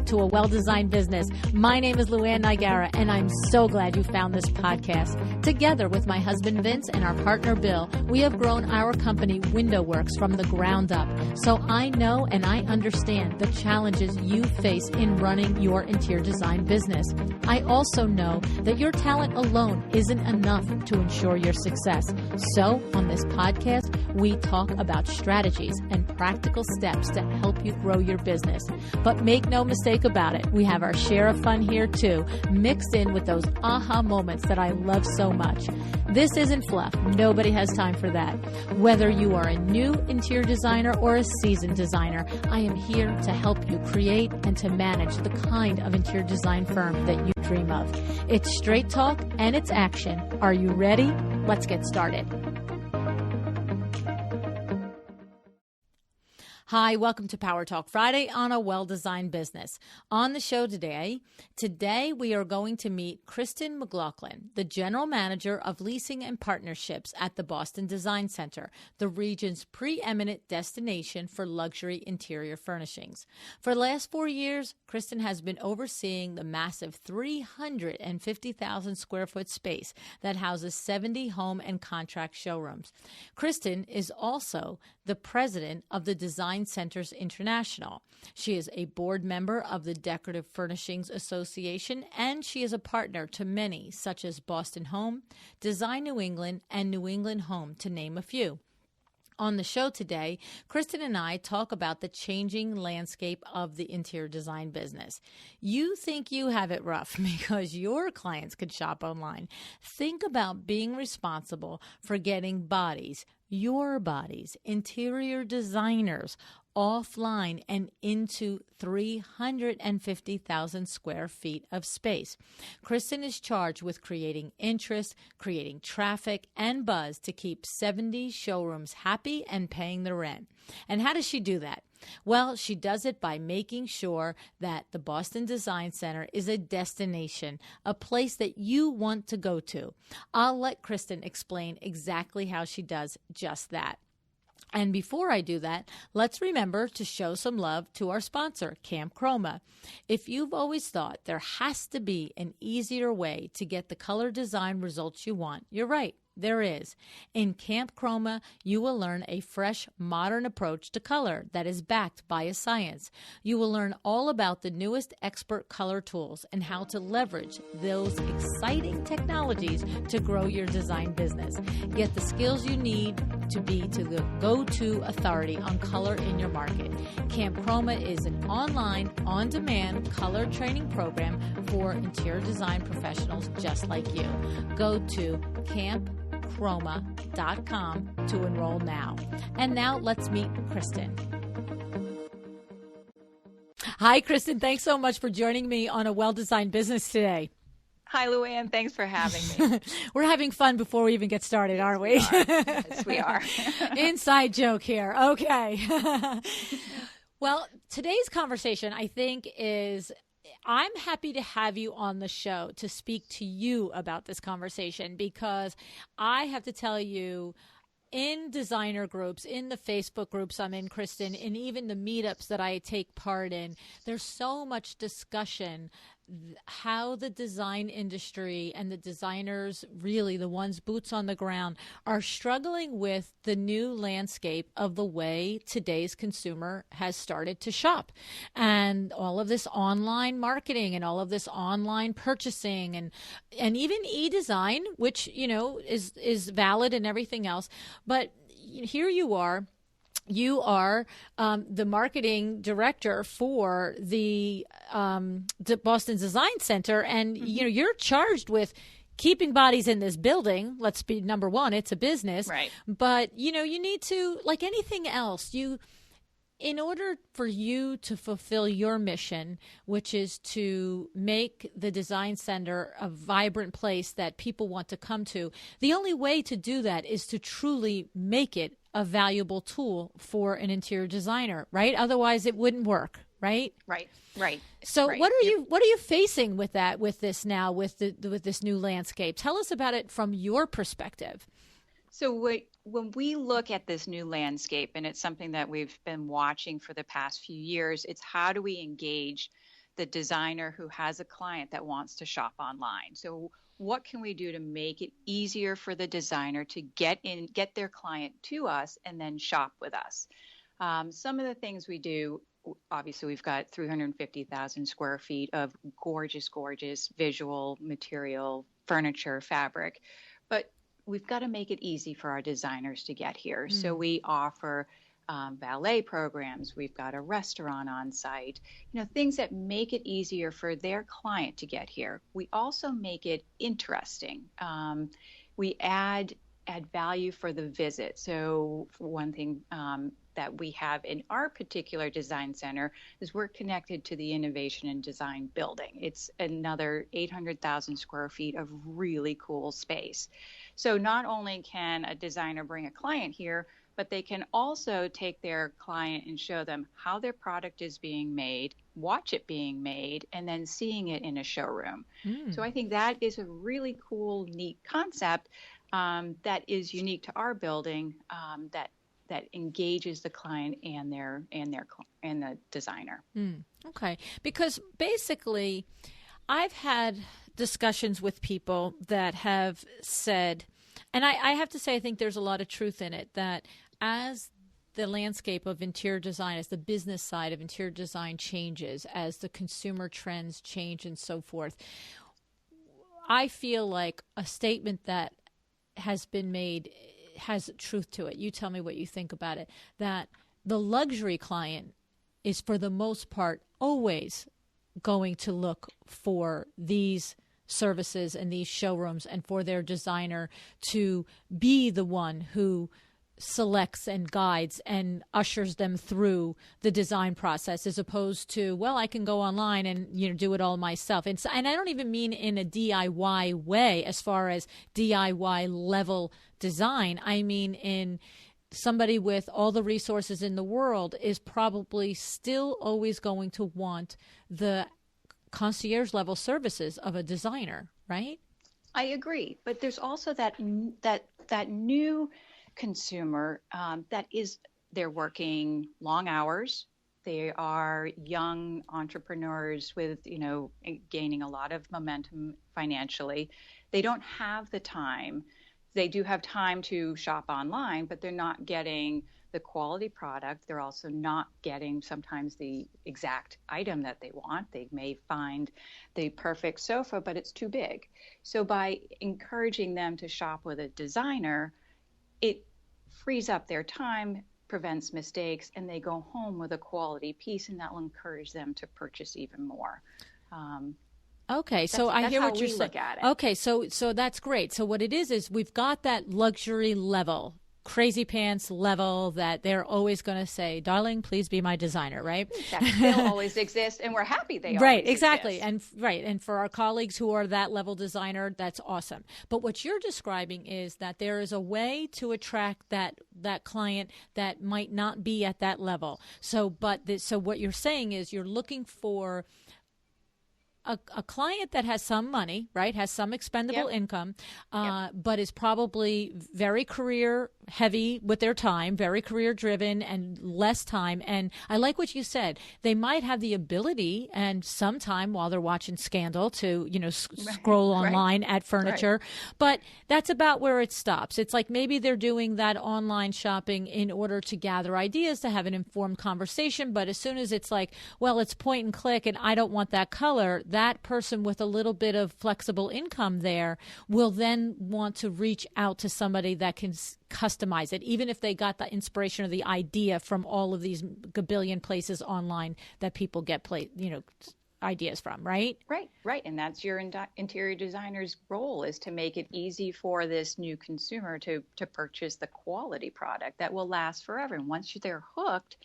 to A Well-Designed Business. My name is Luann Nigara, and I'm so glad you found this podcast. Together with my husband Vince and our partner Bill, we have grown our company Window Works from the ground up. So I know and I understand the challenges you face in running your interior design business. I also know that your talent alone isn't enough to ensure your success. So on this podcast, we talk about strategies and practical steps to help you grow your business. But make no mistake about it, we have our share of fun here too, mixed in with those aha moments that I love so much. This isn't fluff. Nobody has time for that. Whether you are a new interior designer or a seasoned designer, I am here to help you create and to manage the kind of interior design firm that you dream of. It's straight talk and it's action. Are you ready? Let's get started. Hi, welcome to Power Talk Friday on A Well-Designed Business. On the show today we are going to meet Kristan McLaughlin, the General Manager of Leasing and Partnerships at the Boston Design Center, the region's preeminent destination for luxury interior furnishings. For the last 4 years, Kristan has been overseeing the massive 350,000 square foot space that houses 70 home and contract showrooms. Kristan is also the president of the Design Centers International. She is a board member of the Decorative Furnishings Association, and she is a partner to many, such as Boston Home, Design New England, and New England Home, to name a few. On the show today, Kristan and I talk about the changing landscape of the interior design business. You think you have it rough because your clients could shop online. Think about being responsible for getting your bodies, interior designers, offline and into 350,000 square feet of space. Kristan is charged with creating interest, creating traffic, and buzz to keep 70 showrooms happy and paying the rent. And how does she do that? Well, she does it by making sure that the Boston Design Center is a destination, a place that you want to go to. I'll let Kristan explain exactly how she does just that. And before I do that, let's remember to show some love to our sponsor, Camp Chroma. If you've always thought there has to be an easier way to get the color design results you want, you're right. There is. In Camp Chroma, you will learn a fresh, modern approach to color that is backed by a science. You will learn all about the newest expert color tools and how to leverage those exciting technologies to grow your design business. Get the skills you need to be the go-to authority on color in your market. Camp Chroma is an online, on-demand color training program for interior design professionals just like you. Go to campchroma.com to enroll now. And now let's meet Kristan. Hi, Kristan. Thanks so much for joining me on A Well-Designed Business today. Hi, Luann. Thanks for having me. We're having fun before we even get started, aren't we? Yes, we are. Inside joke here. Okay. Well, today's conversation, I think, I'm happy to have you on the show to speak to you about this conversation, because I have to tell you, in designer groups, in the Facebook groups I'm in, Kristan, and even the meetups that I take part in, there's so much discussion how the design industry and the designers, really the ones boots on the ground, are struggling with the new landscape of the way today's consumer has started to shop, and all of this online marketing and all of this online purchasing and even e-design, which, you know, is valid and everything else. But here you are. You are the marketing director for the Boston Design Center, and you know, you're charged with keeping bodies in this building. Let's be number one; it's a business, right? But you know, you need to, like anything else, in order for you to fulfill your mission, which is to make the design center a vibrant place that people want to come to, the only way to do that is to truly make it a valuable tool for an interior designer, right? Otherwise it wouldn't work, right? Right. So right. what are you facing with that, with this now, with this new landscape? Tell us about it from your perspective. So when we look at this new landscape, and it's something that we've been watching for the past few years, it's how do we engage the designer who has a client that wants to shop online. So what can we do to make it easier for the designer to get their client to us and then shop with us? Some of the things we do, obviously we've got 350,000 square feet of gorgeous visual material, furniture, fabric, but we've got to make it easy for our designers to get here. So we offer valet programs. We've got a restaurant on site, things that make it easier for their client to get here. We also make it interesting. We add value for the visit. So for one thing that we have in our particular design center is we're connected to the Innovation and Design building. It's another 800,000 square feet of really cool space. So not only can a designer bring a client here, but they can also take their client and show them how their product is being made, watch it being made, and then seeing it in a showroom. So I think that is a really cool, neat concept that is unique to our building, that engages the client and the designer. Okay, because basically, I've had discussions with people that have said, and I have to say, I think there's a lot of truth in it, that as the landscape of interior design, as the business side of interior design changes, as the consumer trends change and so forth, I feel like a statement that has been made has truth to it. You tell me what you think about it, that the luxury client is for the most part always going to look for these services and these showrooms and for their designer to be the one who selects and guides and ushers them through the design process, as opposed to, well, I can go online and do it all myself. And I don't even mean in a DIY way, as far as DIY level design. I mean in somebody with all the resources in the world is probably still always going to want the concierge level services of a designer, right? I agree, but there's also that new consumer they're working long hours. They are young entrepreneurs with, gaining a lot of momentum financially. They don't have the time. They do have time to shop online, but they're not getting the quality product. They're also not getting sometimes the exact item that they want. They may find the perfect sofa, but it's too big. So by encouraging them to shop with a designer, it frees up their time, prevents mistakes, and they go home with a quality piece, and that will encourage them to purchase even more. Okay, so I hear what you're saying. Look at it. Okay, so that's great. So what it is we've got that luxury level, crazy pants level, that they're always going to say, darling, please be my designer, right? They'll always exist, and we're happy they right, always exactly. exist. And for our colleagues who are that level designer, that's awesome. But what you're describing is that there is a way to attract that client that might not be at that level. So what you're saying is you're looking for a client that has some money, right, has some expendable income, but is probably very career heavy with their time, very career driven, and less time. And I like what you said. They might have the ability and some time while they're watching Scandal to, scroll online at furniture. But that's about where it stops. It's like maybe they're doing that online shopping in order to gather ideas, to have an informed conversation. But as soon as it's like, well, it's point and click and I don't want that color, that person with a little bit of flexible income there will then want to reach out to somebody that can customize it, even if they got the inspiration or the idea from all of these gabillion places online that people get ideas from, right? Right. And that's your interior designer's role, is to make it easy for this new consumer to purchase the quality product that will last forever. And once they're hooked,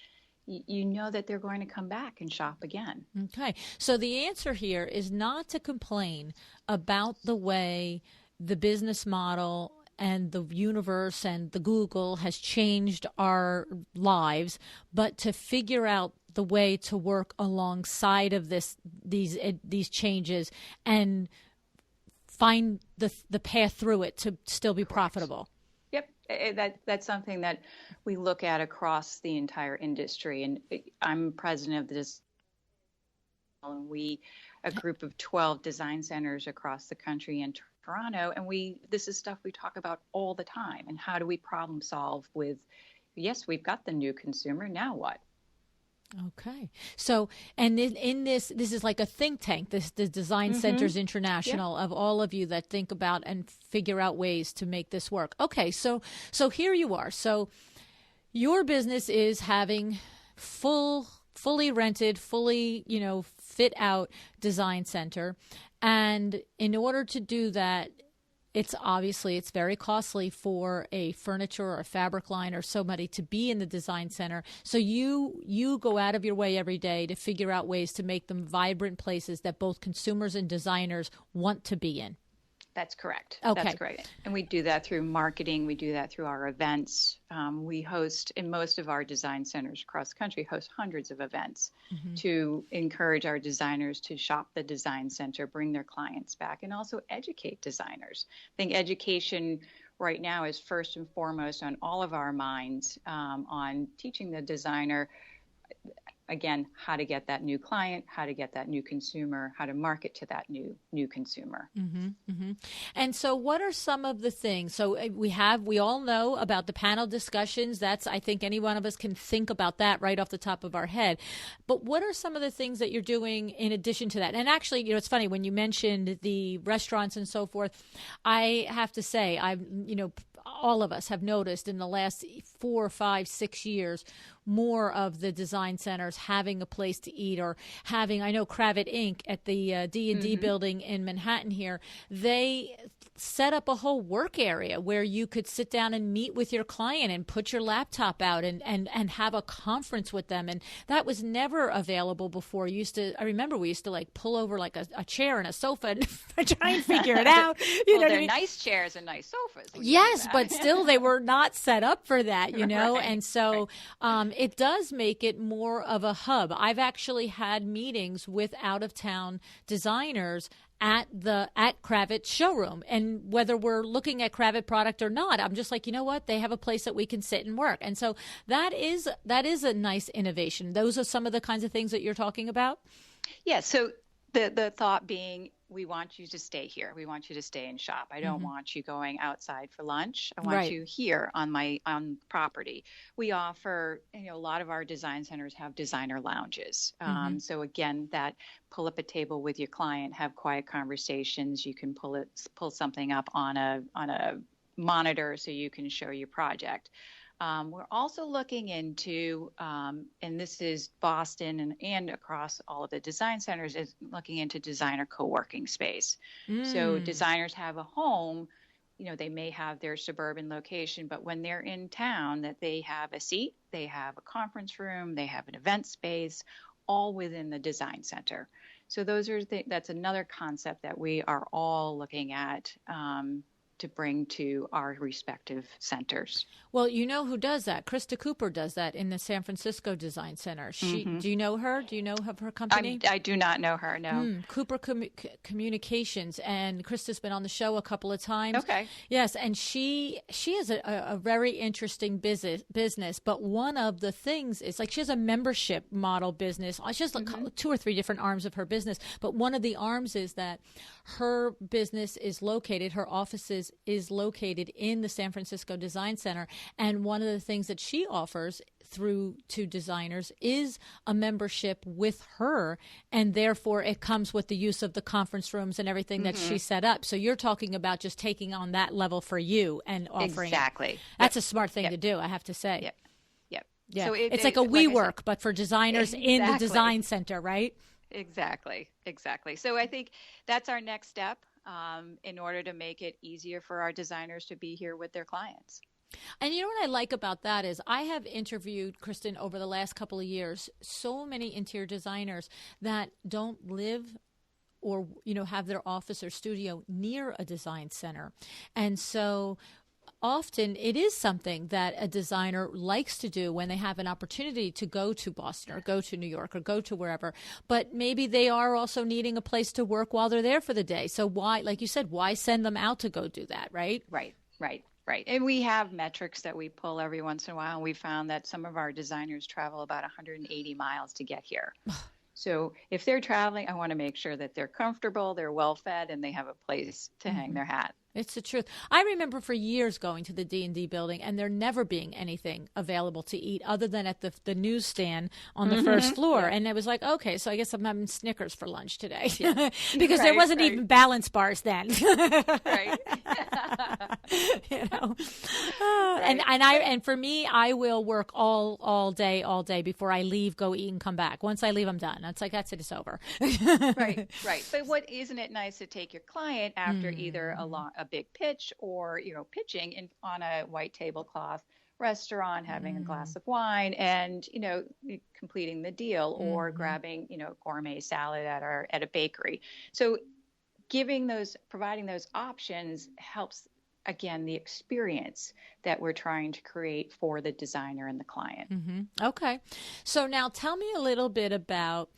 you know that they're going to come back and shop again. Okay. So the answer here is not to complain about the way the business model and the universe and the Google has changed our lives, but to figure out the way to work alongside of these changes and find the path through it to still be profitable. Yep, that's something that we look at across the entire industry. And I'm president of this and a group of 12 design centers across the country in Toronto. And this is stuff we talk about all the time. And how do we problem solve with, yes, we've got the new consumer. Now what? Okay. So, and in this is like a think tank, the Design Centers International, of all of you that think about and figure out ways to make this work. Okay. So here you are. So your business is having fully rented, fully, fit out design center. And in order to do that, it's very costly for a furniture or a fabric line or somebody to be in the design center. So you go out of your way every day to figure out ways to make them vibrant places that both consumers and designers want to be in. That's correct. Okay. That's correct. And we do that through marketing. We do that through our events. We host, in most of our design centers across the country, host hundreds of events to encourage our designers to shop the design center, bring their clients back, and also educate designers. I think education right now is first and foremost on all of our minds, on teaching the designer, again, how to get that new client, how to get that new consumer, how to market to that new consumer. And so what are some of the things? So we all know about the panel discussions. That's, I think any one of us can think about that right off the top of our head. But what are some of the things that you're doing in addition to that? And actually, it's funny, when you mentioned the restaurants and so forth, I have to say, all of us have noticed in the last 4, 5, 6 years, more of the design centers having a place to eat, or having, I know Kravet Inc. at the D&D building in Manhattan here, they set up a whole work area where you could sit down and meet with your client and put your laptop out and have a conference with them. And that was never available before. I remember we used to like pull over like a chair and a sofa and try and figure it out. They're nice chairs and nice sofas. Yes, but still they were not set up for that, Right, and so it does make it more of a hub. I've actually had meetings with out-of-town designers at Kravet showroom, and whether we're looking at Kravet product or not, I'm just like, you know what, they have a place that we can sit and work. And so that is a nice innovation. Those are some of the kinds of things that you're talking about. Yeah. So the thought being, we want you to stay here. We want you to stay and shop. I don't want you going outside for lunch. I want you here on property. We offer, a lot of our design centers have designer lounges. So again, that pull up a table with your client, have quiet conversations. You can pull something up on a monitor so you can show your project. We're also looking into, and this is Boston and across all of the design centers, is looking into designer co-working space. So designers have a home, they may have their suburban location, but when they're in town, that they have a seat, they have a conference room, they have an event space, all within the design center. So that's another concept that we are all looking at to bring to our respective centers. Well, you know who does that? Krista Cooper does that in the San Francisco Design Center. Do you know her? Do you know of her company? I do not know her, no. Cooper Communications, and Krista's been on the show a couple of times. Okay. Yes, and she has a very interesting business, but one of the things is like she has a membership model business. She has like 2 or 3 different arms of her business, but one of the arms is that her business is located, her offices is located in the San Francisco Design Center. And one of the things that she offers through to designers is a membership with her. And therefore it comes with the use of the conference rooms and everything that she set up. So you're talking about just taking on that level for you and offering. Exactly. That's a smart thing to do, I have to say. Yep. Yeah. So it's like a WeWork, but for designers in the design center, right? Exactly. So I think that's our next step in order to make it easier for our designers to be here with their clients. And you know what I like about that is I have interviewed, Kristan, over the last couple of years, so many interior designers that don't live or, have their office or studio near a design center. And so often it is something that a designer likes to do when they have an opportunity to go to Boston or go to New York or go to wherever. But maybe they are also needing a place to work while they're there for the day. So why, like you said, why send them out to go do that, right? Right. And we have metrics that we pull every once in a while. And we found that some of our designers travel about 180 miles to get here. So if they're traveling, I want to make sure that they're comfortable, they're well fed, and they have a place to hang their hat. It's the truth. I remember for years going to the D&D building and there never being anything available to eat other than at the newsstand on the first floor. Yeah. And it was like, okay, so I guess I'm having Snickers for lunch today. Yeah. Because there wasn't even balance bars then. Right. You know. And for me, I will work all day before I leave, go eat and come back. Once I leave, I'm done. It's like, that's it, it's over. Right. But isn't it nice to take your client after either a big pitch or, pitching on a white tablecloth restaurant, having a glass of wine and, completing the deal or grabbing, gourmet salad at a bakery. So providing those options helps, again, the experience that we're trying to create for the designer and the client. Mm-hmm. Okay. So now tell me a little bit about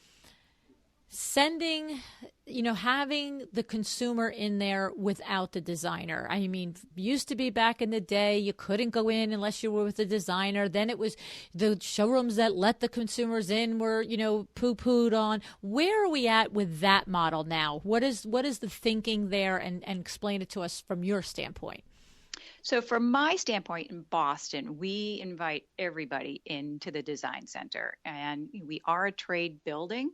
having the consumer in there without the designer. I mean, used to be back in the day, you couldn't go in unless you were with the designer. Then it was the showrooms that let the consumers in were, poo-pooed on. Where are we at with that model now? What is the thinking there, and explain it to us from your standpoint? So from my standpoint in Boston, we invite everybody into the design center, and we are a trade building.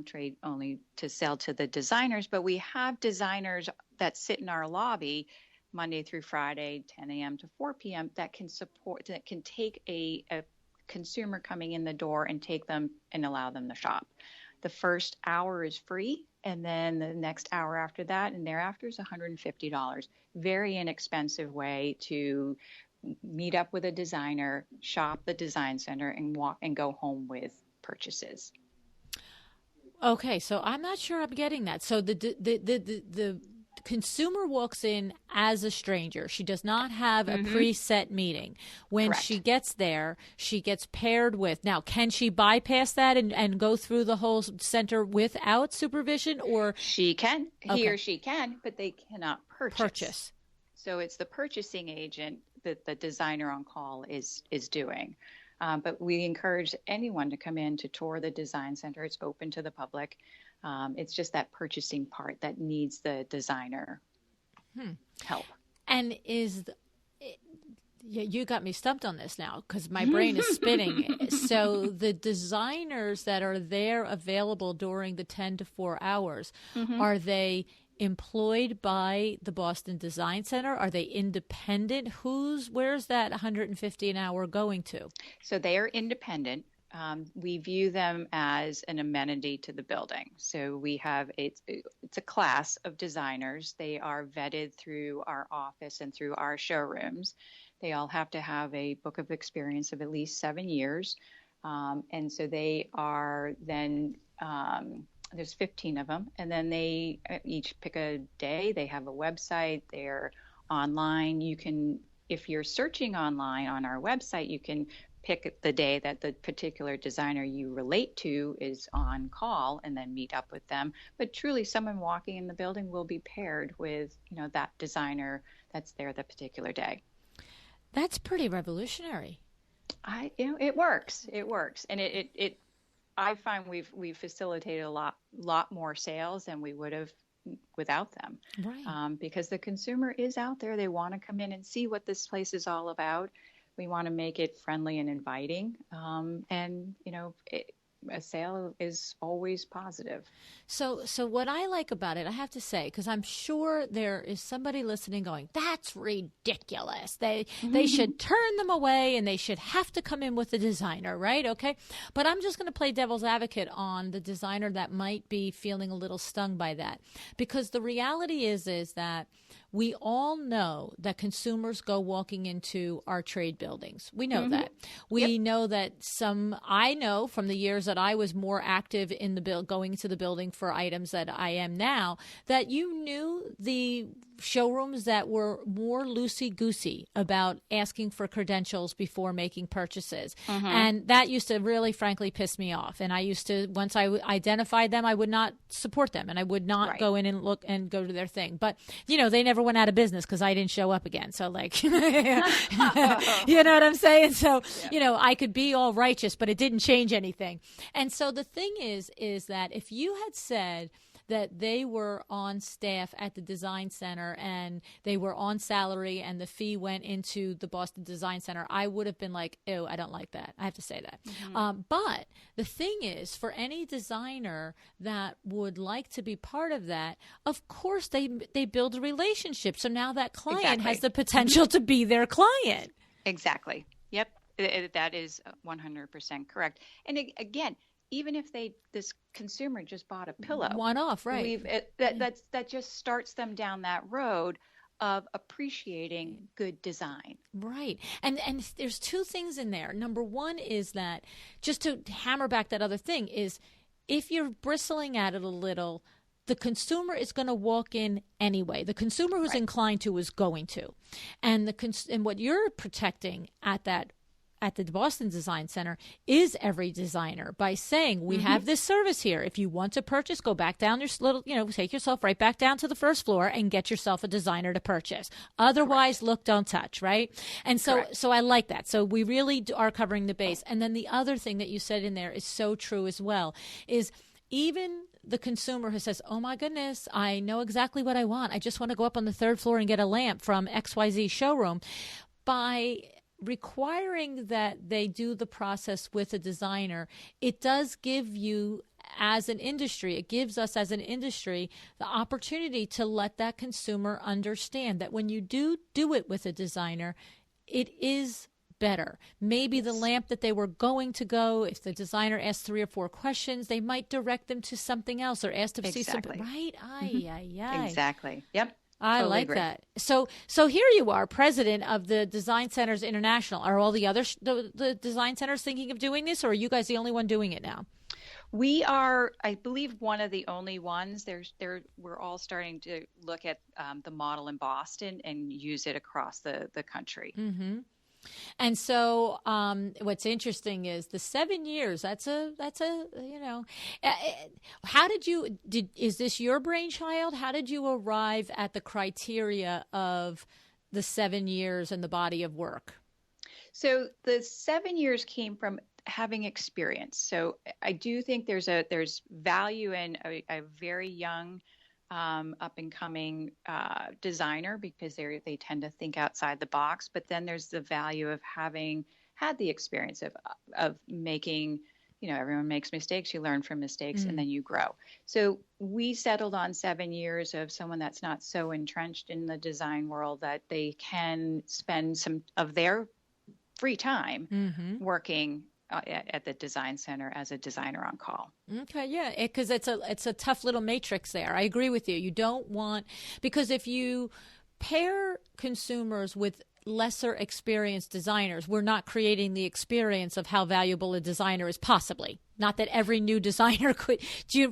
Trade only to sell to the designers, but we have designers that sit in our lobby Monday through Friday, 10 a.m. to 4 p.m. that can take a consumer coming in the door and take them and allow them to shop. The first hour is free, and then the next hour after that and thereafter is $150. Very inexpensive way to meet up with a designer, shop the design center, and walk and go home with purchases. Okay, so I'm not sure I'm getting that. So the consumer walks in as a stranger. She does not have a preset meeting. When Correct. She gets there, she gets paired with. Now, can she bypass that and go through the whole center without supervision? Or she can, he or she can, but they cannot purchase. So it's the purchasing agent that the designer on call is doing. But we encourage anyone to come in to tour the design center. It's open to the public. It's just that purchasing part that needs the designer help. And you got me stumped on this now because my brain is spinning. So the designers that are there available during the 10 to 4 hours, are they employed by the Boston Design Center? Are they independent? Where's that $150 an hour going to? So they are independent. We view them as an amenity to the building. So we have it's a class of designers. They are vetted through our office and through our showrooms. They all have to have a book of experience of at least 7 years. And so they are then there's 15 of them, and then they each pick a day. They have a website. They're online. You can, if you're searching online on our website, you can pick the day that the particular designer you relate to is on call and then meet up with them. But truly, someone walking in the building will be paired with, that designer that's there that particular day. That's pretty revolutionary. It works. It works. And I find we've facilitated a lot more sales than we would have without them. Right. Because the consumer is out there. They want to come in and see what this place is all about. We want to make it friendly and inviting. A sale is always positive. So what I like about it, I have to say, because I'm sure there is somebody listening going, that's ridiculous. They should turn them away and they should have to come in with the designer, right? Okay. But I'm just going to play devil's advocate on the designer that might be feeling a little stung by that. Because the reality is that we all know that consumers go walking into our trade buildings. We know that. We know that I know from the years that I was more active in the going to the building for items that I am now, that you knew the showrooms that were more loosey-goosey about asking for credentials before making purchases. And that used to really, frankly, piss me off. And I used to, once I identified them, I would not support them and I would not go in and look and go to their thing. But, they never went out of business because I didn't show up again. So you know what I'm saying? So, I could be all righteous, but it didn't change anything. And so the thing is that if you had said that they were on staff at the design center and they were on salary and the fee went into the Boston Design Center, I would have been like, ew, I don't like that. I have to say that. But the thing is, for any designer that would like to be part of that, of course they build a relationship. So now that client has the potential to be their client. Exactly. Yep. That is 100% correct. And again, even if this consumer just bought a pillow, one-off, right? That just starts them down that road of appreciating good design. Right. And there's two things in there. Number one is that, just to hammer back that other thing, is if you're bristling at it a little, the consumer is going to walk in anyway. The consumer who's inclined to is going to. And and what you're protecting at the Boston Design Center is every designer by saying, we have this service here. If you want to purchase, go back down your little, take yourself right back down to the first floor and get yourself a designer to purchase. Otherwise, look, don't touch, right? And so I like that. So we really are covering the base. And then the other thing that you said in there is so true as well, is even the consumer who says, oh my goodness, I know exactly what I want. I just want to go up on the third floor and get a lamp from XYZ showroom. By requiring that they do the process with a designer, it does give you as an industry, it gives us as an industry the opportunity to let that consumer understand that when you do it with a designer, it is better. Maybe the lamp that they were going to go, if the designer asked 3 or 4 questions, they might direct them to something else or ask to see something. Right? Exactly. Yep. I totally like agree. That. So here you are, president of the Design Centers International. Are all the other the design centers thinking of doing this, or are you guys the only one doing it now? We are, I believe, one of the only ones. We're all starting to look at the model in Boston and use it across the country. Mm-hmm. And so, what's interesting is the 7 years. That's a how is this your brainchild? How did you arrive at the criteria of the 7 years and the body of work? So the 7 years came from having experience. So I do think there's value in a very young, up and coming designer, because they tend to think outside the box. But then there's the value of having had the experience of making, everyone makes mistakes, you learn from mistakes, and then you grow. So we settled on 7 years of someone that's not so entrenched in the design world that they can spend some of their free time working at the design center as a designer on call. Okay, yeah, because it's a tough little matrix there. I agree with you. You don't want, because if you pair consumers with lesser experienced designers, we're not creating the experience of how valuable a designer is possibly. Not that every new designer could,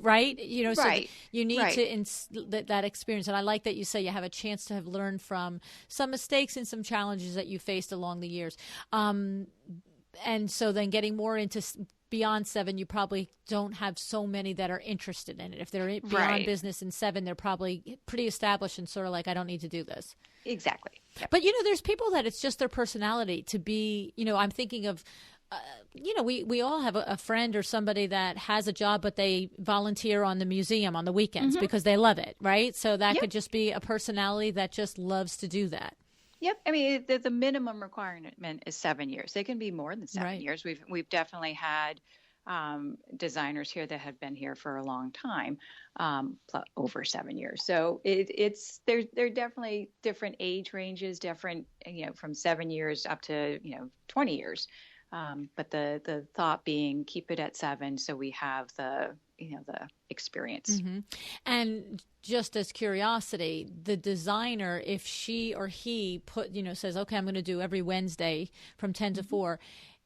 right? So you need to that experience. And I like that you say you have a chance to have learned from some mistakes and some challenges that you faced along the years. And so then getting more into beyond 7, you probably don't have so many that are interested in it. If they're beyond business in 7, they're probably pretty established and sort of like, I don't need to do this. Exactly. Yep. But, there's people that it's just their personality to be, I'm thinking of, we all have a friend or somebody that has a job, but they volunteer on the museum on the weekends because they love it, right? So that could just be a personality that just loves to do that. Yep. I mean, the minimum requirement is 7 years. They can be more than 7 years. We've definitely had designers here that have been here for a long time, over 7 years. So there are definitely different age ranges, different, from 7 years up to 20 years. But the thought being keep it at 7, so we have the experience. And just as curiosity, the designer, if she or he says, okay, I'm going to do every Wednesday from 10 to 4.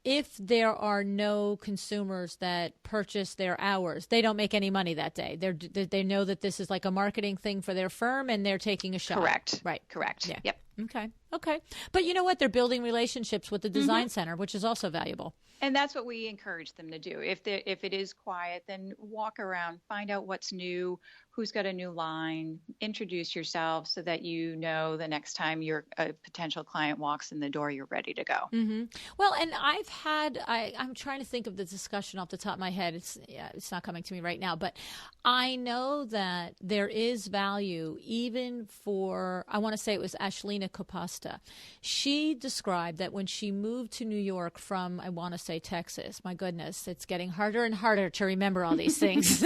If there are no consumers that purchase their hours, they don't make any money that day. They know that this is like a marketing thing for their firm, and they're taking a shot. Correct. Right. Correct. Yeah. Yep. Okay. Okay. But you know what? They're building relationships with the design center, which is also valuable. And that's what we encourage them to do. If it is quiet, then walk around, find out what's new, who's got a new line, introduce yourself so that you know the next time a potential client walks in the door, you're ready to go. Well, and I'm trying to think of the discussion off the top of my head. It's not coming to me right now, but I know that there is value even for, I want to say it was Ashlina Copasta. She described that when she moved to New York from, I want to say Texas, my goodness, it's getting harder and harder to remember all these things.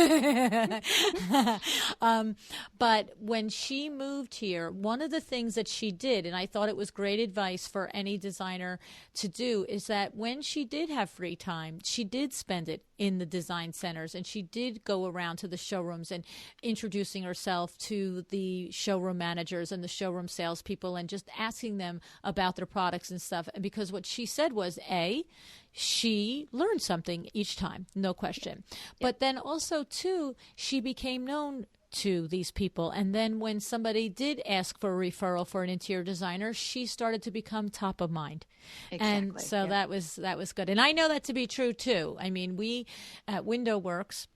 But when she moved here, one of the things that she did, and I thought it was great advice for any designer to do, is that when she did have free time, she did spend it in the design centers, and she did go around to the showrooms and introducing herself to the showroom managers and the showroom salespeople and just asking them about their products and stuff. And because what she said was, she learned something each time, no question. But then also, too, she became known to these people. And then when somebody did ask for a referral for an interior designer, she started to become top of mind. Exactly. And so that was good. And I know that to be true, too. I mean, we at Window Works,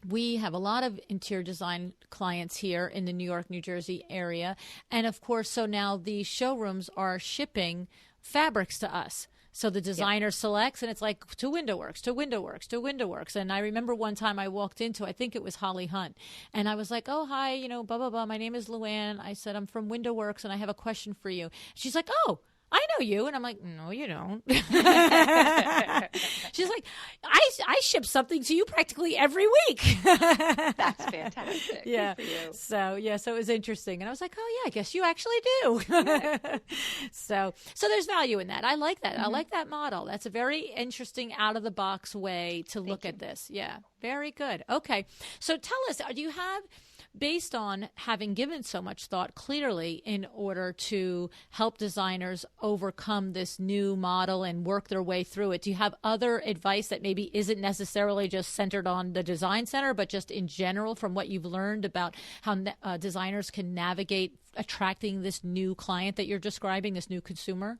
we have a lot of interior design clients here in the New York, New Jersey area. And of course, so now the showrooms are shipping fabrics to us. So the designer selects, and it's like to Window Works, to Window Works, to Window Works. And I remember one time I walked into, I think it was Holly Hunt, and I was like, oh, hi, blah, blah, blah. My name is Luann. I said, I'm from Window Works, and I have a question for you. She's like, oh, I know you. And I'm like, no, you don't. She's like, I ship something to you practically every week. That's fantastic. Yeah. Good for you. So it was interesting. And I was like, oh, yeah, I guess you actually do. So there's value in that. I like that. I like that model. That's a very interesting out-of-the-box way to look at this. Yeah, very good. Okay. So tell us, do you have, based on having given so much thought clearly in order to help designers overcome this new model and work their way through it, do you have other advice that maybe isn't necessarily just centered on the design center, but just in general from what you've learned about how designers can navigate attracting this new client that you're describing, this new consumer?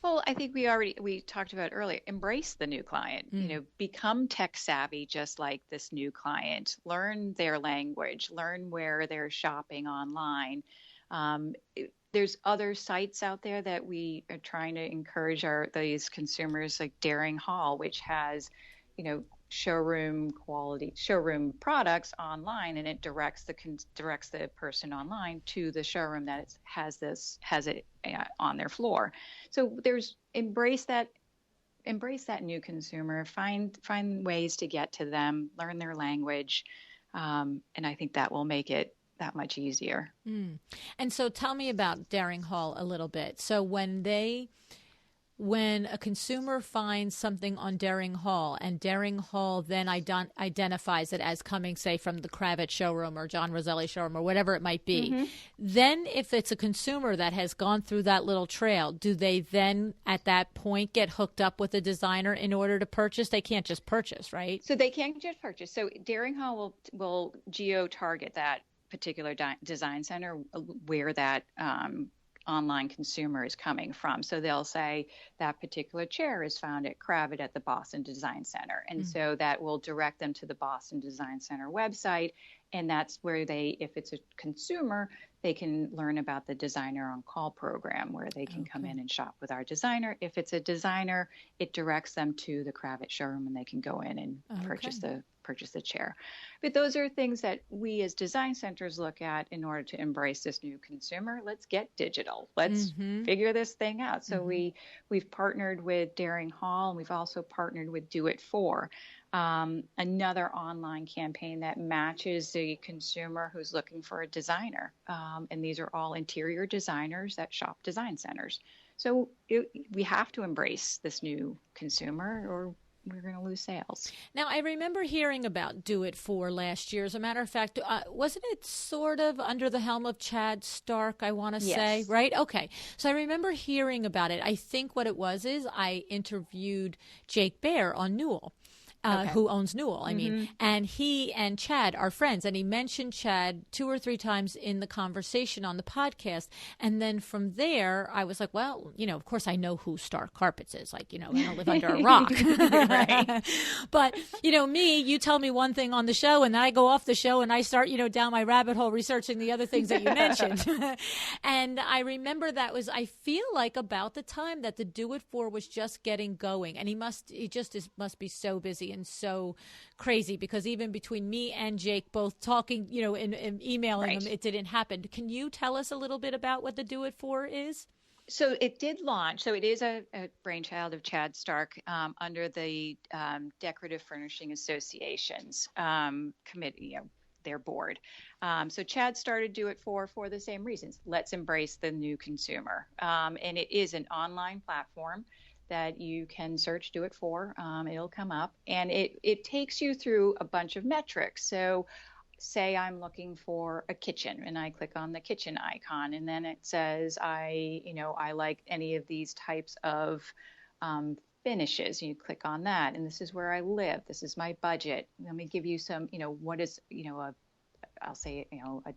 Well, I think we talked about earlier, embrace the new client, become tech savvy, just like this new client, learn their language, learn where they're shopping online. There's other sites out there that we are trying to encourage these consumers, like Daring Hall, which has, showroom products online, and it directs the person online to the showroom that has it on their floor. So there's embrace that new consumer, find ways to get to them, learn their language, and I think that will make it that much easier. And so tell me about Daring Hall a little bit. So when a consumer finds something on Daring Hall, and Daring Hall then identifies it as coming, say, from the Kravitz showroom or John Roselli showroom or whatever it might be, then if it's a consumer that has gone through that little trail, do they then at that point get hooked up with a designer in order to purchase? They can't just purchase, right? So they can't just purchase. So Daring Hall will geo-target that particular design center where that online consumer is coming from. So they'll say that particular chair is found at Kravitz at the Boston Design Center. And so that will direct them to the Boston Design Center website. And that's where if it's a consumer, they can learn about the Designer on Call program, where they can come in and shop with our designer. If it's a designer, it directs them to the Kravitz showroom, and they can go in and purchase the chair. But those are things that we as design centers look at in order to embrace this new consumer. Let's get digital. Let's figure this thing out. So we've partnered with Daring Hall, and we've also partnered with Do It For, another online campaign that matches the consumer who's looking for a designer. And these are all interior designers that shop design centers. So we have to embrace this new consumer, or we're going to lose sales. Now, I remember hearing about Do It For last year. As a matter of fact, wasn't it sort of under the helm of Chad Stark, I want to say, right? Okay. So I remember hearing about it. I think what it was is I interviewed Jake Baer on Newell. who owns Newell, and he and Chad are friends. And he mentioned Chad 2 or 3 times in the conversation on the podcast. And then from there, I was like, well, of course I know who Stark Carpets is. Like, I don't live under a rock. Right. But, you tell me one thing on the show and then I go off the show and I start, down my rabbit hole researching the other things that you mentioned. And I remember I feel like about the time that the Do It For was just getting going. And he must be so busy and so crazy, because even between me and Jake both talking, and emailing him, it didn't happen. Can you tell us a little bit about what the Do It For is? So it did launch. So it is a brainchild of Chad Stark under the Decorative Furnishing Association's committee, their board. So Chad started Do It For the same reasons. Let's embrace the new consumer. And it is an online platform that you can search Do It For. It'll come up, and it takes you through a bunch of metrics. So say I'm looking for a kitchen, and I click on the kitchen icon, and then it says I like any of these types of finishes. You click on that, and this is where I live. This is my budget. Let me give you some, what is, I'll say, a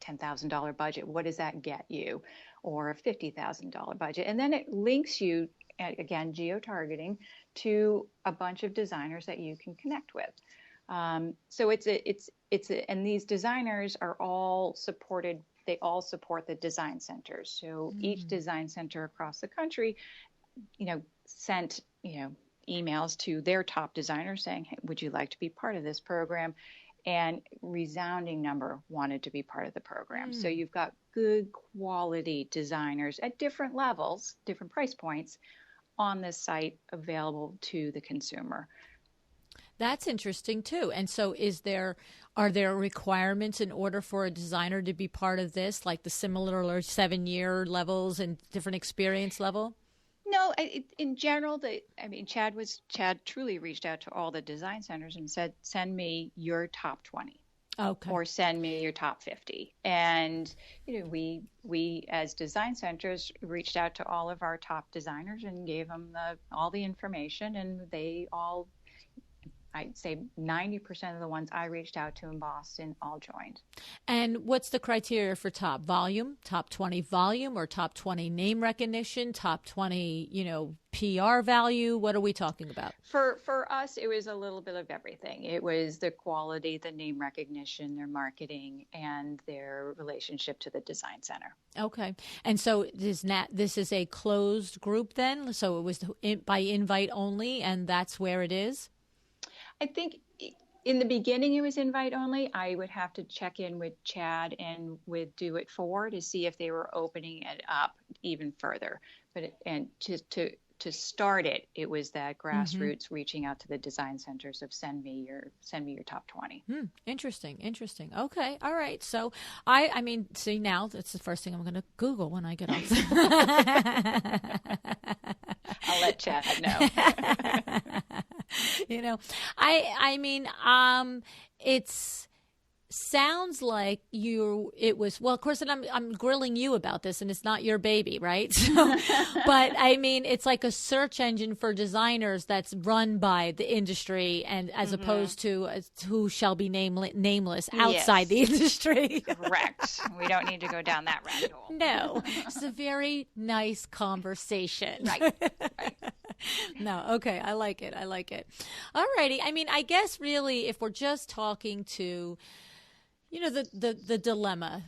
$10,000 budget. What does that get you? Or a $50,000 budget. And then it links you, again, geo-targeting, to a bunch of designers that you can connect with. So and these designers are all supported. They all support the design centers. So each design center across the country, sent, emails to their top designers saying, hey, would you like to be part of this program? And resounding number wanted to be part of the program. So you've got good quality designers at different levels, different price points on this site available to the consumer. That's interesting too. And so are there requirements in order for a designer to be part of this, like the similar 7-year levels and different experience level? No, in general, Chad truly reached out to all the design centers and said, send me your top 20. Okay. Or send me your top 50. And, we as design centers reached out to all of our top designers and gave them all the information, and they all, I'd say 90% of the ones I reached out to in Boston all joined. And what's the criteria for top volume, top 20 volume, or top 20 name recognition, top 20, PR value? What are we talking about? For us, it was a little bit of everything. It was the quality, the name recognition, their marketing, and their relationship to the design center. Okay. And so this is a closed group then? So it was by invite only, and that's where it is? I think in the beginning it was invite only. I would have to check in with Chad and with Do It For to see if they were opening it up even further. But to start it was that grassroots reaching out to the design centers of send me your top 20. Interesting. Okay, all right. So I see, now that's the first thing I'm going to Google when I get off. I'll let Chad know. It's sounds like of course, and I'm grilling you about this, and it's not your baby, right? So, but it's like a search engine for designers that's run by the industry, and as opposed to who shall be nameless outside the industry. Correct. We don't need to go down that rabbit hole. No, it's a very nice conversation. Right. No, okay, I like it. All righty. I guess really, if we're just talking to, the dilemma,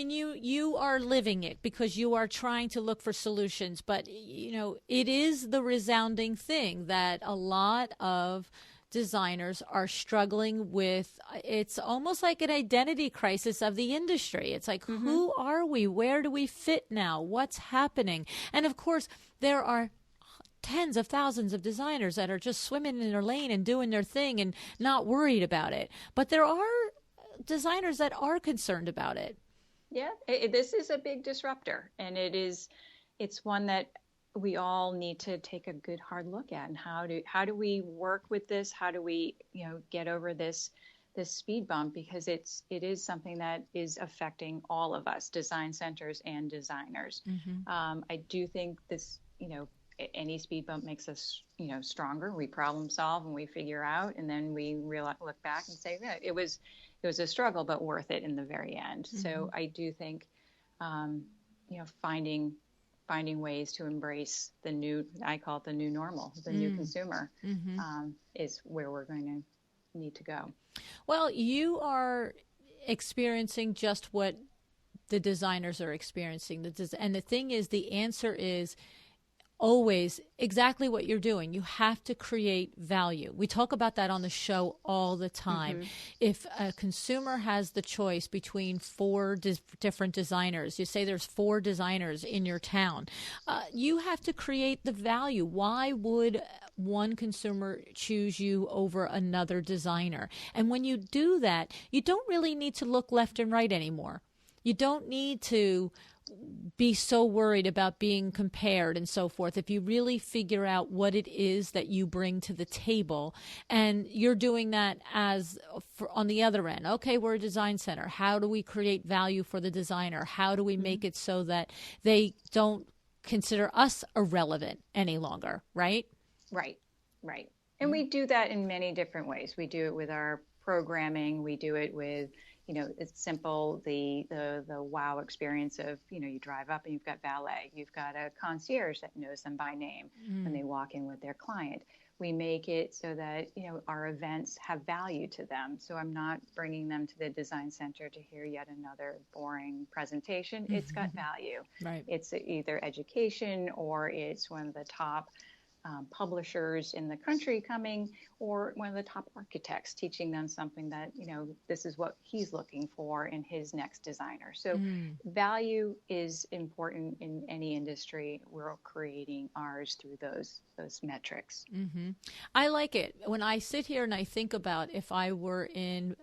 you are living it because you are trying to look for solutions, but it is the resounding thing that a lot of designers are struggling with. It's almost like an identity crisis of the industry. It's like, who are we? Where do we fit now? What's happening? And of course, there are tens of thousands of designers that are just swimming in their lane and doing their thing and not worried about it. But there are designers that are concerned about it. Yeah, this is a big disruptor, and it's one that we all need to take a good hard look at. And how do we work with this? How do we get over this speed bump, because it is something that is affecting all of us, design centers and designers. I do think this any speed bump makes us, stronger. We problem solve and we figure out, and then we look back and say, yeah, it was a struggle, but worth it in the very end. Mm-hmm. So I do think, finding ways to embrace the new, I call it the new normal, the new consumer, is where we're going to need to go. Well, you are experiencing just what the designers are experiencing. And the thing is, the answer is always exactly what you're doing. You have to create value. We talk about that on the show all the time. If a consumer has the choice between four different designers, you say there's 4 designers in your town, you have to create the value. Why would one consumer choose you over another designer? And when you do that, you don't really need to look left and right anymore. You don't need to be so worried about being compared and so forth. If you really figure out what it is that you bring to the table, and you're doing that on the other end. Okay, we're a design center. How do we create value for the designer? How do we make it so that they don't consider us irrelevant any longer, right? Right. And we do that in many different ways. We do it with our programming. We do it with, it's simple, the wow experience of, you drive up and you've got valet. You've got a concierge that knows them by name when they walk in with their client. We make it so that, our events have value to them. So I'm not bringing them to the design center to hear yet another boring presentation. It's got value. Right. It's either education, or it's one of the top publishers in the country coming, or one of the top architects teaching them something that, this is what he's looking for in his next designer. So value is important in any industry. We're creating ours through those metrics. I like it. When I sit here and I think about if I were in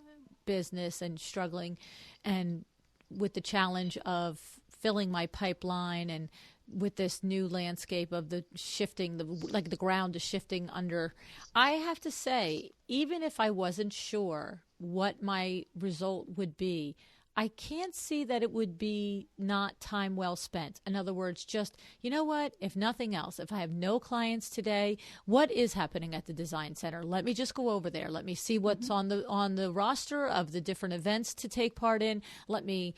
business and struggling and with the challenge of filling my pipeline, and with this new landscape of the shifting, the ground is shifting under, I have to say, even if I wasn't sure what my result would be, I can't see that it would be not time well spent. In other words, just, you know what, if nothing else, if I have no clients today, what is happening at the design center? Let me just go over there. Let me see what's on the roster of the different events to take part in. Let me,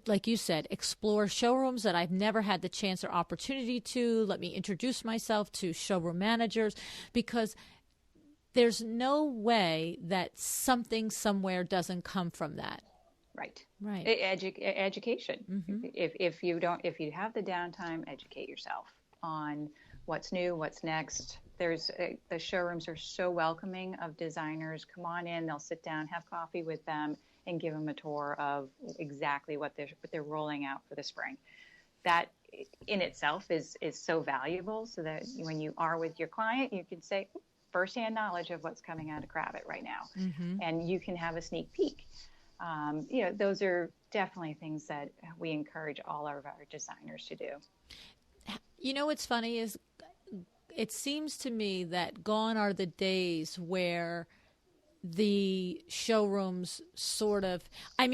like you said, explore showrooms that I've never had the chance or opportunity to. Let me introduce myself to showroom managers, because there's no way that something somewhere doesn't come from that. Right. Education. If you have the downtime, educate yourself on what's new, what's next. The showrooms are so welcoming of designers. Come on in, they'll sit down, have coffee with them, and give them a tour of exactly what they're rolling out for the spring. That in itself is so valuable, so that when you are with your client, you can say firsthand knowledge of what's coming out of Kravet right now, and you can have a sneak peek. Those are definitely things that we encourage all of our designers to do. What's funny is, it seems to me that gone are the days where the showrooms sort of,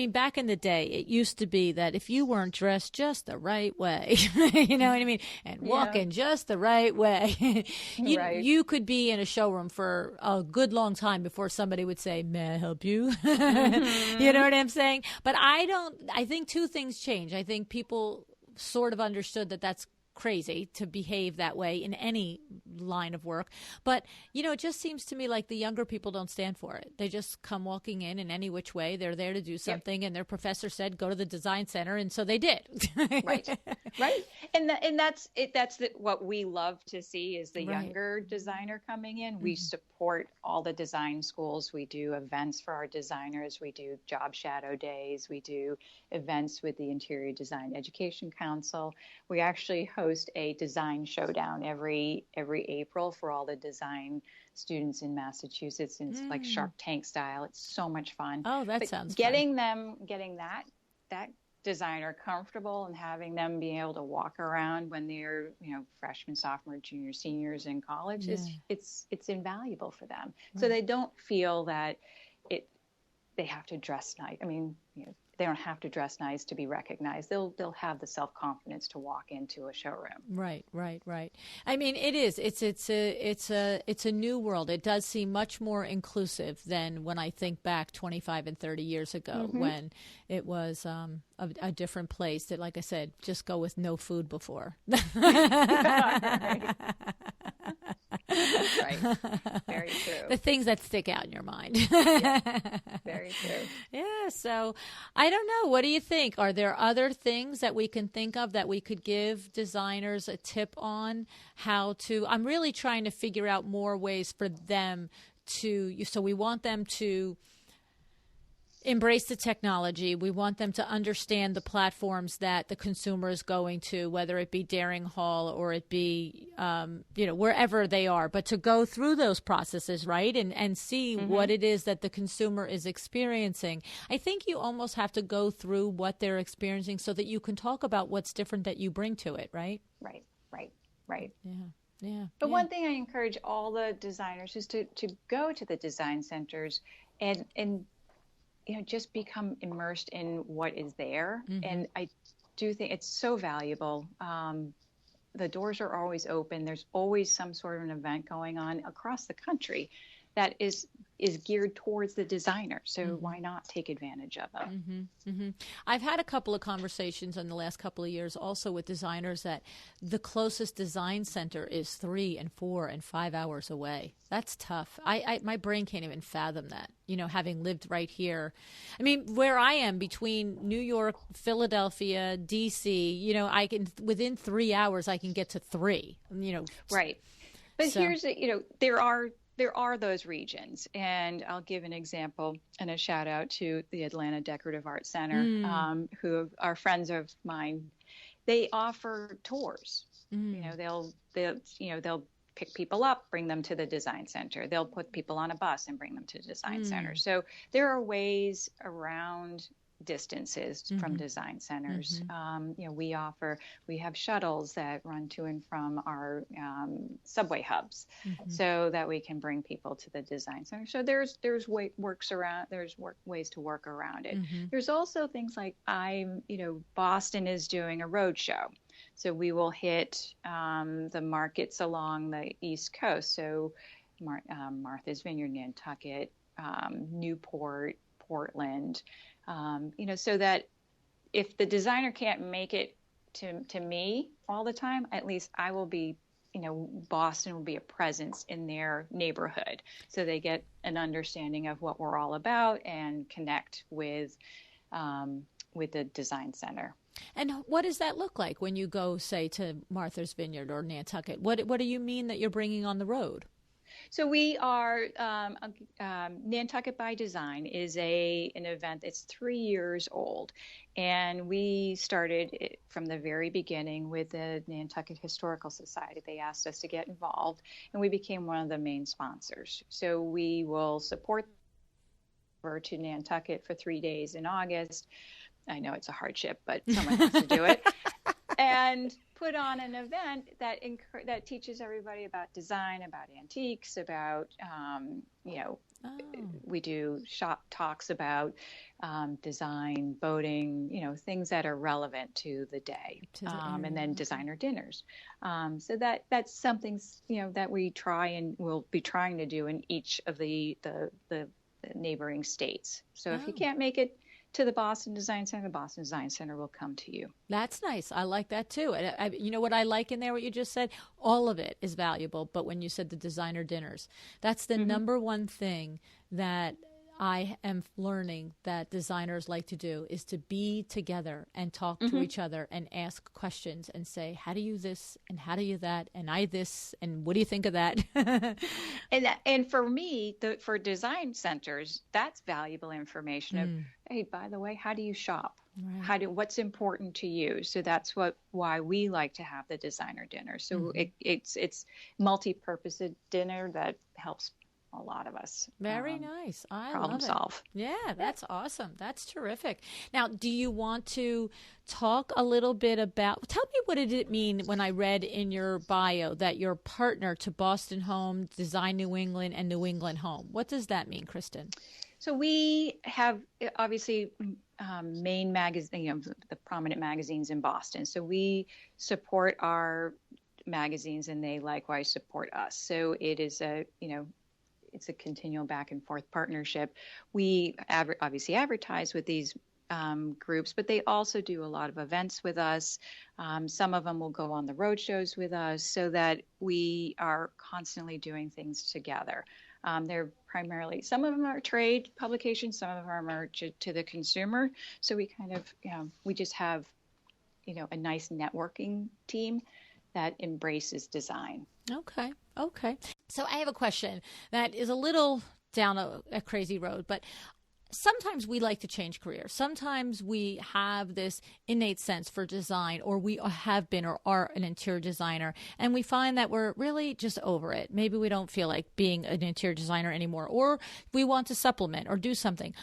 back in the day, it used to be that if you weren't dressed just the right way, you know what I mean, and walking just the right way, you could be in a showroom for a good long time before somebody would say, may I help you? You know what I'm saying? But I think 2 things change. I think people sort of understood that that's crazy to behave that way in any line of work. But, it just seems to me like the younger people don't stand for it. They just come walking in any which way. They're there to do something, and their professor said, go to the design center, and so they did. Right. And that's it. That's what we love to see is the younger designer coming in. We support all the design schools. We do events for our designers. We do job shadow days. We do events with the Interior Design Education Council. We actually host a design showdown every April for all the design students in Massachusetts, and it's like Shark Tank style. It's so much fun. Oh, that sounds getting that designer comfortable and having them being able to walk around when they're freshmen, sophomore, junior, seniors in college it's invaluable for them. So they don't feel that they have to dress nice. they don't have to dress nice to be recognized. They'll have the self-confidence to walk into a showroom. Right. I mean, it is. It's a new world. It does seem much more inclusive than when I think back 25 and 30 years ago, when it was a different place. That, like I said, just go with no food before. Right. Very true. The things that stick out in your mind. Yeah, very true. Yeah. So I don't know. What do you think? Are there other things that we can think of that we could give designers a tip on how to? I'm really trying to figure out more ways for them to. So we want them to embrace the technology. We want them to understand the platforms that the consumer is going to, whether it be Daring Hall or it be, wherever they are, but to go through those processes, right? And see what it is that the consumer is experiencing. I think you almost have to go through what they're experiencing so that you can talk about what's different that you bring to it, right? Right. Yeah. But one thing I encourage all the designers is to go to the design centers and just become immersed in what is there. And I do think it's so valuable. The doors are always open. There's always some sort of an event going on across the country that is geared towards the designer. So why not take advantage of them? I've had a couple of conversations in the last couple of years also with designers that the closest design center is 3 and 4 and 5 hours away. That's tough. My brain can't even fathom that, having lived right here. I mean, where I am between New York, Philadelphia, DC, I can, within 3 hours, I can get to 3, Right. But here's, there are those regions, and I'll give an example and a shout out to the Atlanta Decorative Art Center, who are friends of mine. They offer tours. They'll pick people up, bring them to the design center. They'll put people on a bus and bring them to the design center. So there are ways around distances from design centers. We have shuttles that run to and from our subway hubs, so that we can bring people to the design center. So there's ways to work around it. There's also things like Boston is doing a road show. So we will hit the markets along the East Coast. So Martha's Vineyard, Nantucket, Newport, Portland, so that if the designer can't make it to me all the time, at least I will be, Boston will be a presence in their neighborhood. So they get an understanding of what we're all about and connect with the design center. And what does that look like when you go, say, to Martha's Vineyard or Nantucket? What do you mean that you're bringing on the road? So we are, Nantucket by Design is an event that's 3 years old. And we started it from the very beginning with the Nantucket Historical Society. They asked us to get involved, and we became one of the main sponsors. So we will support her to Nantucket for 3 days in August. I know it's a hardship, but someone has to do it. And put on an event that teaches everybody about design, about antiques, about, we do shop talks about design, boating, things that are relevant to the day, and then designer dinners. So that's something, that we try and will be trying to do in each of the neighboring states. So if you can't make it to the Boston Design Center, the Boston Design Center will come to you. That's nice. I like that too. And you know what I like in there, what you just said? All of it is valuable. But when you said the designer dinners, that's the number one thing that I am learning that designers like to do is to be together and talk to each other and ask questions and say, how do you this and how do you that and I this and what do you think of that? and for me, for design centers, that's valuable information of, hey, by the way, how do you shop? Right. What's important to you? So that's why we like to have the designer dinner. So it's multi-purpose dinner that helps a lot of us. Very nice. I problem love it. Solve. Yeah, that's awesome. That's terrific. Now, do you want to talk a little bit about, tell me what did it mean when I read in your bio that you're partner to Boston Home, Design New England, and New England Home. What does that mean, Kristan? So we have, obviously, main magazine, the prominent magazines in Boston. So we support our magazines and they likewise support us. So it is it's a continual back and forth partnership. We obviously advertise with these groups, but they also do a lot of events with us. Some of them will go on the road shows with us so that we are constantly doing things together. They're primarily, some of them are trade publications, some of them are to the consumer. So we kind of, we just have, a nice networking team that embraces design. Okay. So I have a question that is a little down a crazy road, but sometimes we like to change careers. Sometimes we have this innate sense for design, or we have been or are an interior designer, and we find that we're really just over it. Maybe we don't feel like being an interior designer anymore, or we want to supplement or do something.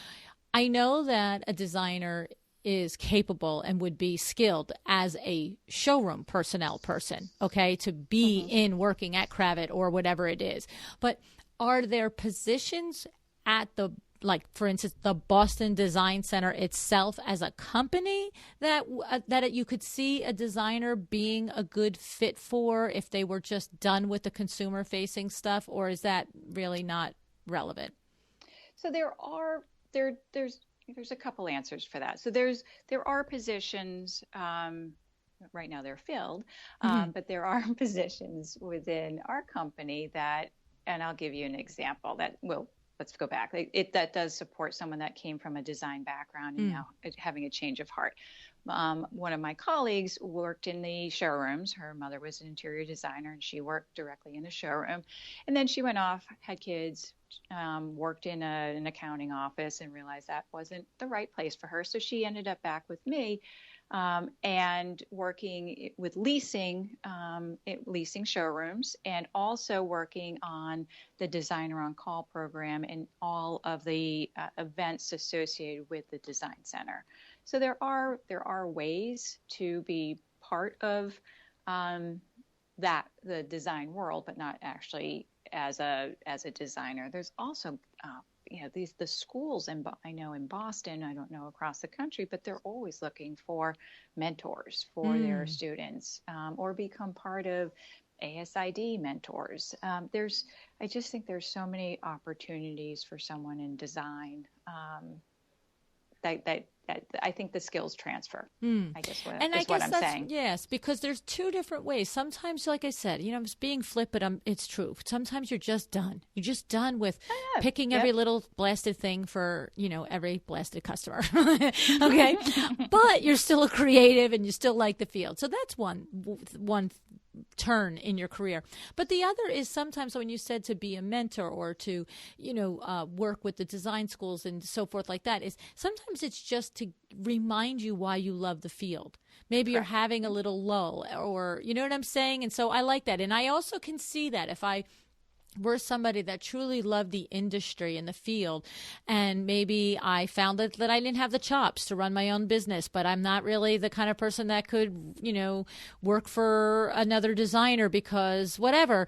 I know that a designer is capable and would be skilled as a showroom personnel person, okay, to be in working at Kravet or whatever it is. But are there positions at the, like, for instance, the Boston Design Center itself as a company that you could see a designer being a good fit for if they were just done with the consumer-facing stuff, or is that really not relevant? So there's a couple answers for that. So there are positions, right now they're filled, but there are positions within our company that, and I'll give you an example that will, let's go back. That does support someone that came from a design background and now having a change of heart. One of my colleagues worked in the showrooms. Her mother was an interior designer and she worked directly in a showroom. And then she went off, had kids, worked in an accounting office and realized that wasn't the right place for her. So she ended up back with me and working with leasing showrooms, and also working on the Designer on Call program and all of the events associated with the Design Center. So there are ways to be part of the design world, but not actually as a designer. There's also the schools, and I know in Boston, I don't know across the country, but they're always looking for mentors for their students, or become part of ASID mentors. I just think there's so many opportunities for someone in design that I think the skills transfer. I guess what I'm saying. Yes, because there's two different ways. Sometimes, like I said, I'm just being flip, but it's true. Sometimes you're just done. You're just done with picking every little blasted thing for, every blasted customer. Okay? But you're still a creative and you still like the field. So that's one turn in your career. But the other is sometimes when you said to be a mentor or to, work with the design schools and so forth like that, is sometimes it's just to remind you why you love the field. Maybe you're having a little lull, or you know what I'm saying? And so I like that. And I also can see that if I were somebody that truly loved the industry and the field, and maybe I found that I didn't have the chops to run my own business, but I'm not really the kind of person that could, work for another designer because whatever.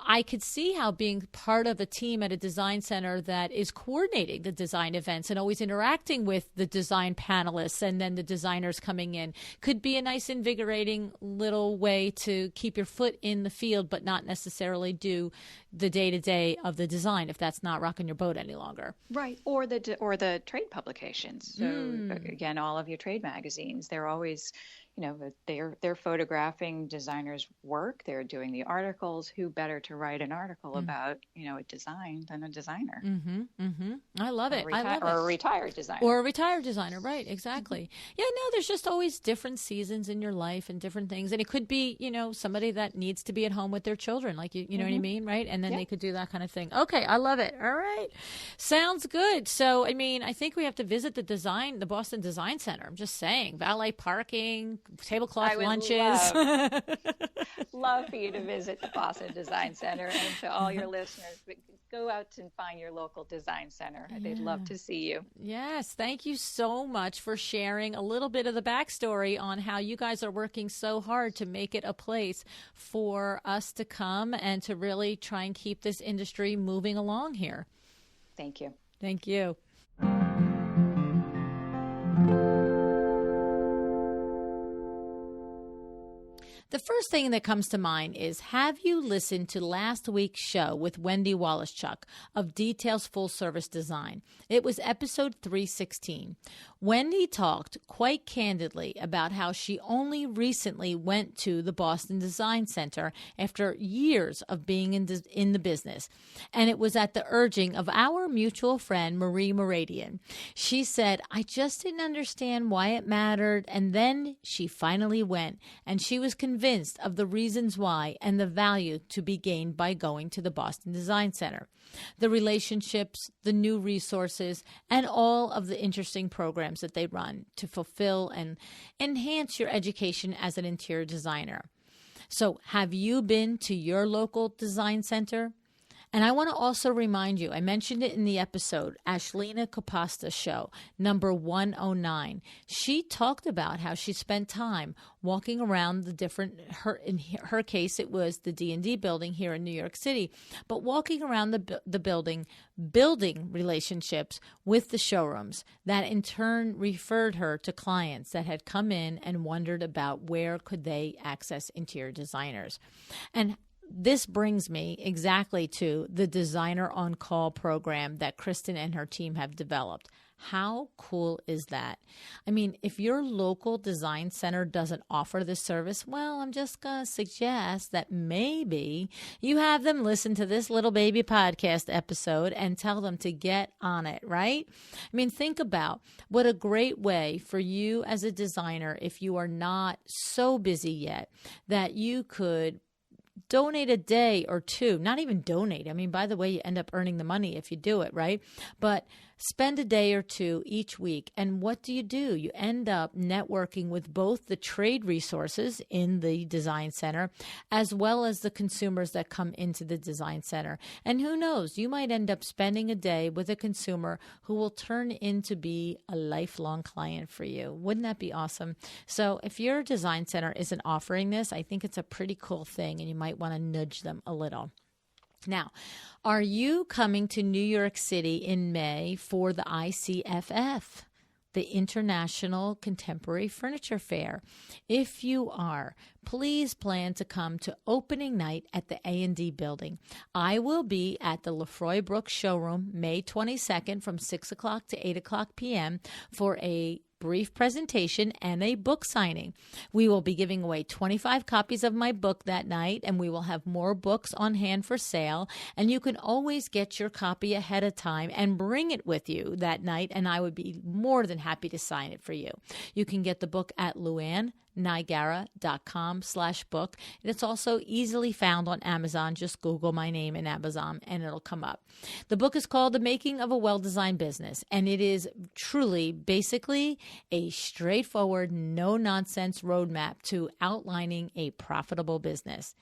I could see how being part of a team at a design center that is coordinating the design events and always interacting with the design panelists and then the designers coming in could be a nice, invigorating little way to keep your foot in the field, but not necessarily do the day-to-day of the design if that's not rocking your boat any longer. Right. Or the trade publications. So again, all of your trade magazines, they're always, they're photographing designers' work. They're doing the articles. Who better to write an article about, a design than a designer? I love it. Or a retired designer. Or a retired designer. Right. Exactly. Yeah, no, there's just always different seasons in your life and different things. And it could be, somebody that needs to be at home with their children, like, you know what I mean? Right. And then they could do that kind of thing. Okay. I love it. All right. Sounds good. So, I think we have to visit the Boston Design Center. I'm just saying, valet parking, tablecloth lunches. Love for you to visit the Boston Design Center, and to all your listeners, go out and find your local design center. They'd love to see you. Yes. Thank you so much for sharing a little bit of the backstory on how you guys are working so hard to make it a place for us to come and to really try and keep this industry moving along here. Thank you. Thank you. The first thing that comes to mind is, have you listened to last week's show with Wendy Wallachuk of Details Full Service Design? It was episode 316. Wendy talked quite candidly about how she only recently went to the Boston Design Center after years of being in the business. And it was at the urging of our mutual friend, Marie Moradian. She said, I just didn't understand why it mattered. And then she finally went, and she was convinced of the reasons why and the value to be gained by going to the Boston Design Center. The relationships, the new resources, and all of the interesting programs that they run to fulfill and enhance your education as an interior designer. So, have you been to your local design center? And I want to also remind you, I mentioned it in the episode, Ashlina Copasta's show, number 109. She talked about how she spent time walking around the different, in her case, it was the D&D building here in New York City, but walking around the building, building relationships with the showrooms that in turn referred her to clients that had come in and wondered about where could they access interior designers. And this brings me exactly to the Designer on Call program that Kristan and her team have developed. How cool is that? I mean, if your local design center doesn't offer this service, well, I'm just going to suggest that maybe you have them listen to this little baby podcast episode and tell them to get on it, right? I mean, think about what a great way for you as a designer, if you are not so busy yet, that you could donate a day or two, not even donate. I mean, by the way, you end up earning the money if you do it, right? But spend a day or two each week. And what do? You end up networking with both the trade resources in the design center as well as the consumers that come into the design center. And who knows, you might end up spending a day with a consumer who will turn into be a lifelong client for you. Wouldn't that be awesome? So if your design center isn't offering this, I think it's a pretty cool thing, and you might want to nudge them a little. Now, are you coming to New York City in May for the ICFF, the International Contemporary Furniture Fair? If you are, please plan to come to opening night at the A&D building. I will be at the Lefroy Brooks showroom May 22nd from 6 o'clock to 8 o'clock p.m. for a brief presentation and a book signing. We will be giving away 25 copies of my book that night, and we will have more books on hand for sale. And you can always get your copy ahead of time and bring it with you that night, and I would be more than happy to sign it for you. You can get the book at luannigara.com/book. And it's also easily found on Amazon. Just Google my name in Amazon and it'll come up. The book is called The Making of a Well-Designed Business, and it is truly basically a straightforward, no-nonsense roadmap to outlining a profitable business.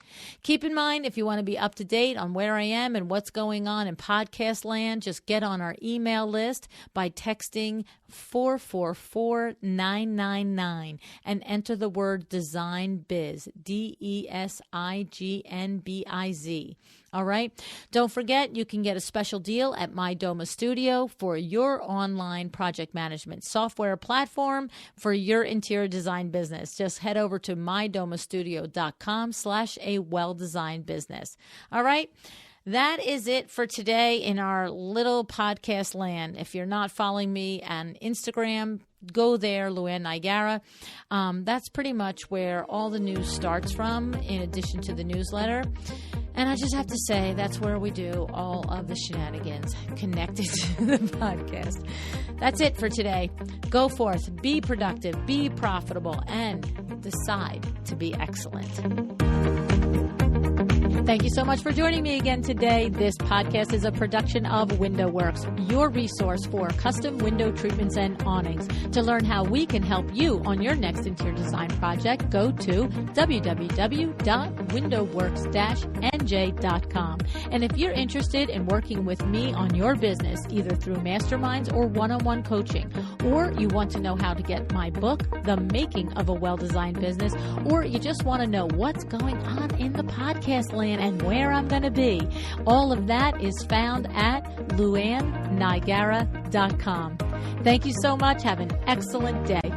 Keep in mind, if you want to be up to date on where I am and what's going on in podcast land, just get on our email list by texting 444-999 and enter the word Design Biz, DESIGNBIZ. All right. Don't forget, you can get a special deal at My Doma Studio for your online project management software platform for your interior design business. Just head over to mydomastudio.com/a-well-designed-business. All right. That is it for today in our little podcast land. If you're not following me on Instagram, go there, Luann Nigara. That's pretty much where all the news starts from, in addition to the newsletter. And I just have to say, that's where we do all of the shenanigans connected to the podcast. That's it for today. Go forth, be productive, be profitable, and decide to be excellent. Thank you so much for joining me again today. This podcast is a production of WindowWorks, your resource for custom window treatments and awnings. To learn how we can help you on your next interior design project, go to www.windowworks-nj.com. And if you're interested in working with me on your business, either through masterminds or one-on-one coaching, or you want to know how to get my book, The Making of a Well-Designed Business, or you just want to know what's going on in the podcast land and where I'm going to be, all of that is found at luannigara.com. Thank you so much. Have an excellent day.